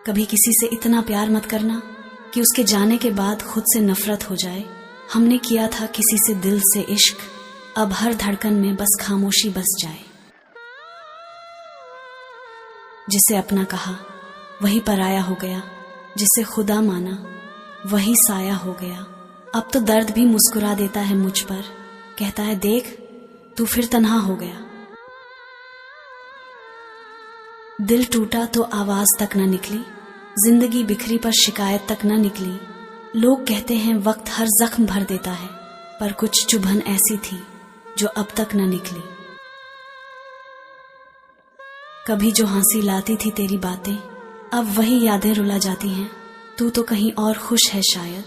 कभी किसी से इतना प्यार मत करना कि उसके जाने के बाद खुद से नफरत हो जाए। हमने किया था किसी से दिल से इश्क, अब हर धड़कन में बस खामोशी बस जाए। जिसे अपना कहा वही पराया हो गया, जिसे खुदा माना वही साया हो गया। अब तो दर्द भी मुस्कुरा देता है मुझ पर, कहता है देख तू फिर तन्हा हो गया। दिल टूटा तो आवाज तक न निकली, जिंदगी बिखरी पर शिकायत तक न निकली। लोग कहते हैं वक्त हर जख्म भर देता है, पर कुछ चुभन ऐसी थी जो अब तक न निकली। कभी जो हंसी लाती थी तेरी बातें, अब वही यादें रुला जाती हैं। तू तो कहीं और खुश है शायद,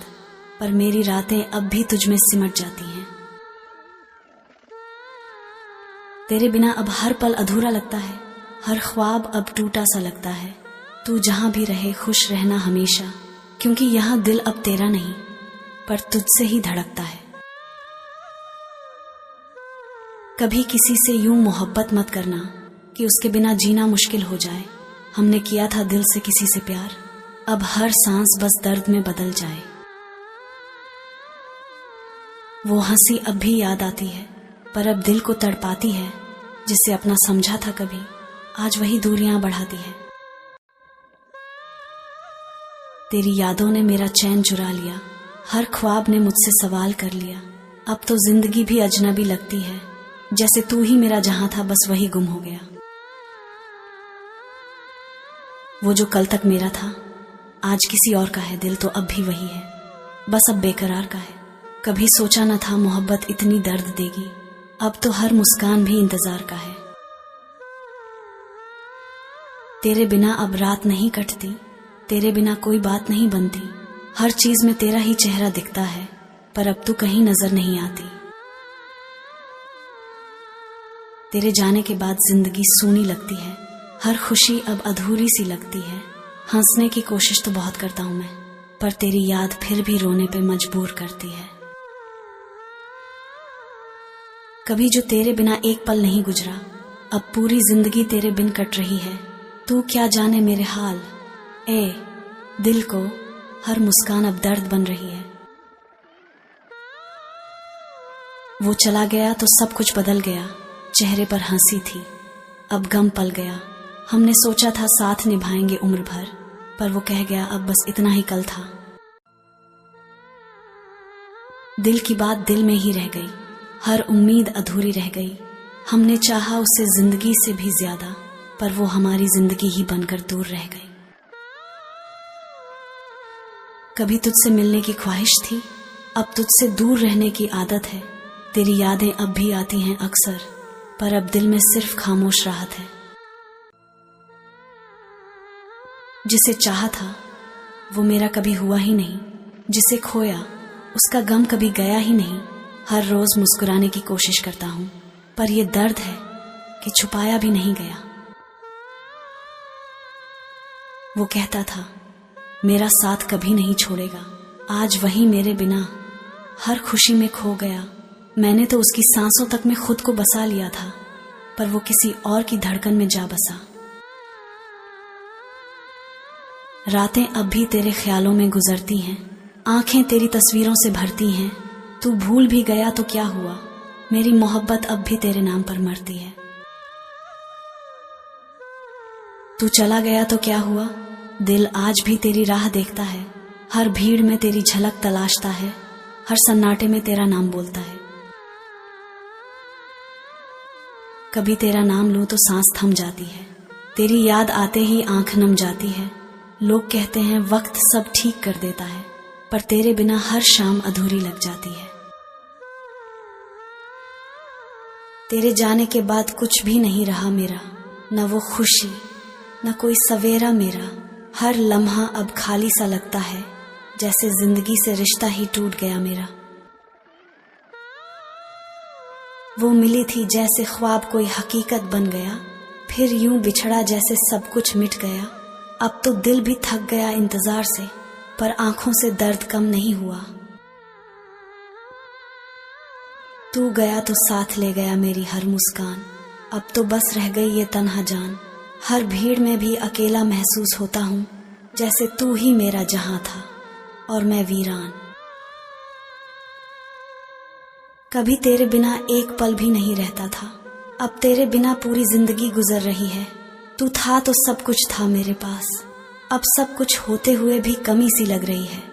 पर मेरी रातें अब भी तुझ में सिमट जाती हैं। तेरे बिना अब हर पल अधूरा लगता है, हर ख्वाब अब टूटा सा लगता है। तू जहां भी रहे खुश रहना हमेशा, क्योंकि यहां दिल अब तेरा नहीं पर तुझसे ही धड़कता है। कभी किसी से यूं मोहब्बत मत करना कि उसके बिना जीना मुश्किल हो जाए। हमने किया था दिल से किसी से प्यार, अब हर सांस बस दर्द में बदल जाए। वो हंसी अब भी याद आती है, पर अब दिल को तड़पाती है। जिसे अपना समझा था कभी, आज वही दूरियां बढ़ाती है। तेरी यादों ने मेरा चैन चुरा लिया, हर ख्वाब ने मुझसे सवाल कर लिया। अब तो जिंदगी भी अजनबी लगती है, जैसे तू ही मेरा जहां था बस वही गुम हो गया। वो जो कल तक मेरा था आज किसी और का है, दिल तो अब भी वही है, बस अब बेकरार का है। कभी सोचा न था मोहब्बत इतनी दर्द देगी, अब तो हर मुस्कान भी इंतजार का है। तेरे बिना अब रात नहीं कटती, तेरे बिना कोई बात नहीं बनती। हर चीज में तेरा ही चेहरा दिखता है, पर अब तू कहीं नजर नहीं आती। तेरे जाने के बाद जिंदगी सूनी लगती है, हर खुशी अब अधूरी सी लगती है। हंसने की कोशिश तो बहुत करता हूं मैं, पर तेरी याद फिर भी रोने पे मजबूर करती है। कभी जो तेरे बिना एक पल नहीं गुजरा, अब पूरी जिंदगी तेरे बिन कट रही है। तू क्या जाने मेरे हाल, ए दिल को हर मुस्कान अब दर्द बन रही है। वो चला गया तो सब कुछ बदल गया, चेहरे पर हंसी थी अब गम पल गया। हमने सोचा था साथ निभाएंगे उम्र भर, पर वो कह गया अब बस इतना ही कल था। दिल की बात दिल में ही रह गई, हर उम्मीद अधूरी रह गई। हमने चाहा उससे जिंदगी से भी ज्यादा, पर वो हमारी जिंदगी ही बनकर दूर रह गई। कभी तुझसे मिलने की ख्वाहिश थी, अब तुझसे दूर रहने की आदत है। तेरी यादें अब भी आती हैं अक्सर, पर अब दिल में सिर्फ खामोश राहत है। जिसे चाहा था वो मेरा कभी हुआ ही नहीं, जिसे खोया उसका गम कभी गया ही नहीं। हर रोज मुस्कुराने की कोशिश करता हूं, पर ये दर्द है कि छुपाया भी नहीं गया। वो कहता था मेरा साथ कभी नहीं छोड़ेगा, आज वही मेरे बिना हर खुशी में खो गया। मैंने तो उसकी सांसों तक में खुद को बसा लिया था, पर वो किसी और की धड़कन में जा बसा। रातें अब भी तेरे ख्यालों में गुजरती हैं, आंखें तेरी तस्वीरों से भरती हैं। तू भूल भी गया तो क्या हुआ, मेरी मोहब्बत अब भी तेरे नाम पर मरती है। तू चला गया तो क्या हुआ, दिल आज भी तेरी राह देखता है। हर भीड़ में तेरी झलक तलाशता है, हर सन्नाटे में तेरा नाम बोलता है। कभी तेरा नाम लूं तो सांस थम जाती है, तेरी याद आते ही आंख नम जाती है। लोग कहते हैं वक्त सब ठीक कर देता है, पर तेरे बिना हर शाम अधूरी लग जाती है। तेरे जाने के बाद कुछ भी नहीं रहा मेरा, न वो खुशी न कोई सवेरा मेरा। हर लम्हा अब खाली सा लगता है, जैसे जिंदगी से रिश्ता ही टूट गया मेरा। वो मिली थी जैसे ख्वाब कोई हकीकत बन गया, फिर यूं बिछड़ा जैसे सब कुछ मिट गया। अब तो दिल भी थक गया इंतजार से, पर आंखों से दर्द कम नहीं हुआ। तू गया तो साथ ले गया मेरी हर मुस्कान, अब तो बस रह गई ये तन्हा जान। हर भीड़ में भी अकेला महसूस होता हूँ, जैसे तू ही मेरा जहां था और मैं वीरान। कभी तेरे बिना एक पल भी नहीं रहता था, अब तेरे बिना पूरी जिंदगी गुजर रही है। तू था तो सब कुछ था मेरे पास, अब सब कुछ होते हुए भी कमी सी लग रही है।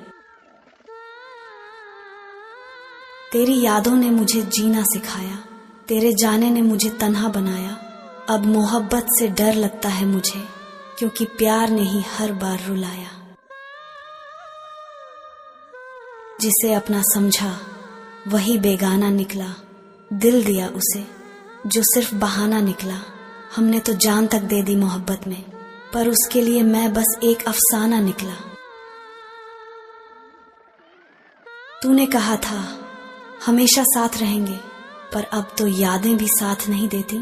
तेरी यादों ने मुझे जीना सिखाया, तेरे जाने ने मुझे तन्हा बनाया। अब मोहब्बत से डर लगता है मुझे, क्योंकि प्यार ने ही हर बार रुलाया। जिसे अपना समझा वही बेगाना निकला, दिल दिया उसे जो सिर्फ बहाना निकला। हमने तो जान तक दे दी मोहब्बत में, पर उसके लिए मैं बस एक अफसाना निकला। तूने कहा था हमेशा साथ रहेंगे, पर अब तो यादें भी साथ नहीं देती।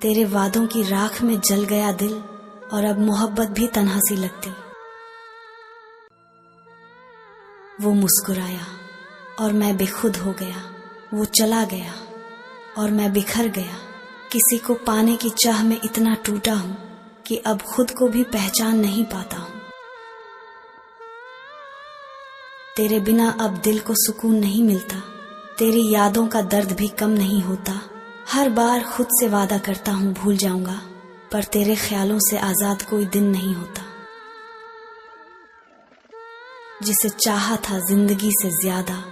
तेरे वादों की राख में जल गया दिल, और अब मोहब्बत भी तन्हा सी लगती। वो मुस्कुराया और मैं बेखुद हो गया, वो चला गया और मैं बिखर गया। किसी को पाने की चाह में इतना टूटा हूं कि अब खुद को भी पहचान नहीं पाता हूं। तेरे बिना अब दिल को सुकून नहीं मिलता, तेरी यादों का दर्द भी कम नहीं होता। हर बार खुद से वादा करता हूं भूल जाऊंगा, पर तेरे ख्यालों से आजाद कोई दिन नहीं होता। जिसे चाहा था जिंदगी से ज्यादा,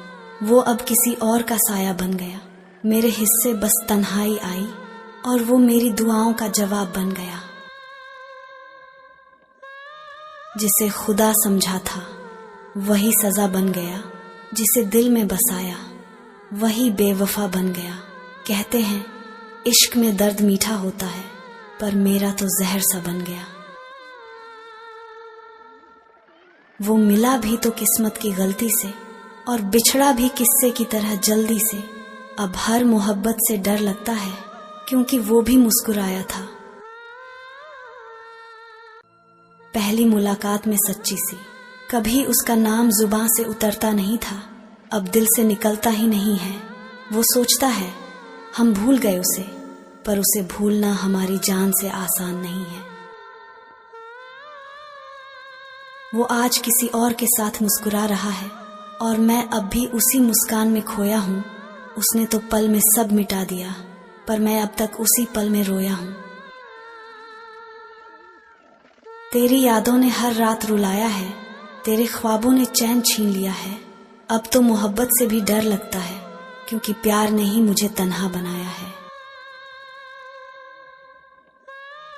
वो अब किसी और का साया बन गया। मेरे हिस्से बस तन्हाई आई, और वो मेरी दुआओं का जवाब बन गया। जिसे खुदा समझा था वही सजा बन गया, जिसे दिल में बसाया वही बेवफा बन गया। कहते हैं इश्क में दर्द मीठा होता है, पर मेरा तो जहर सा बन गया। वो मिला भी तो किस्मत की गलती से, और बिछड़ा भी किस्से की तरह जल्दी से। अब हर मोहब्बत से डर लगता है, क्योंकि वो भी मुस्कुराया था। पहली मुलाकात में सच्ची सी, कभी उसका नाम जुबां से उतरता नहीं था, अब दिल से निकलता ही नहीं है। वो सोचता है हम भूल गए उसे, पर उसे भूलना हमारी जान से आसान नहीं है। वो आज किसी और के साथ मुस्कुरा रहा है, और मैं अब भी उसी मुस्कान में खोया हूँ। उसने तो पल में सब मिटा दिया, पर मैं अब तक उसी पल में रोया हूँ। तेरी यादों ने हर रात रुलाया है, तेरे ख्वाबों ने चैन छीन लिया है। अब तो मोहब्बत से भी डर लगता है, क्योंकि प्यार ने ही मुझे तन्हा बनाया है।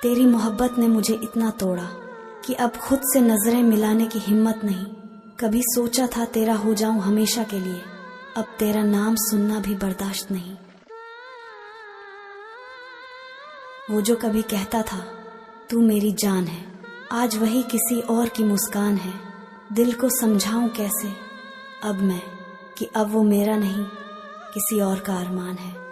तेरी मोहब्बत ने मुझे इतना तोड़ा कि अब खुद से नजरें मिलाने की हिम्मत नहीं। कभी सोचा था तेरा हो जाऊं हमेशा के लिए, अब तेरा नाम सुनना भी बर्दाश्त नहीं। वो जो कभी कहता था तू मेरी जान है, आज वही किसी और की मुस्कान है। दिल को समझाऊं कैसे अब मैं कि अब वो मेरा नहीं किसी और का अरमान है।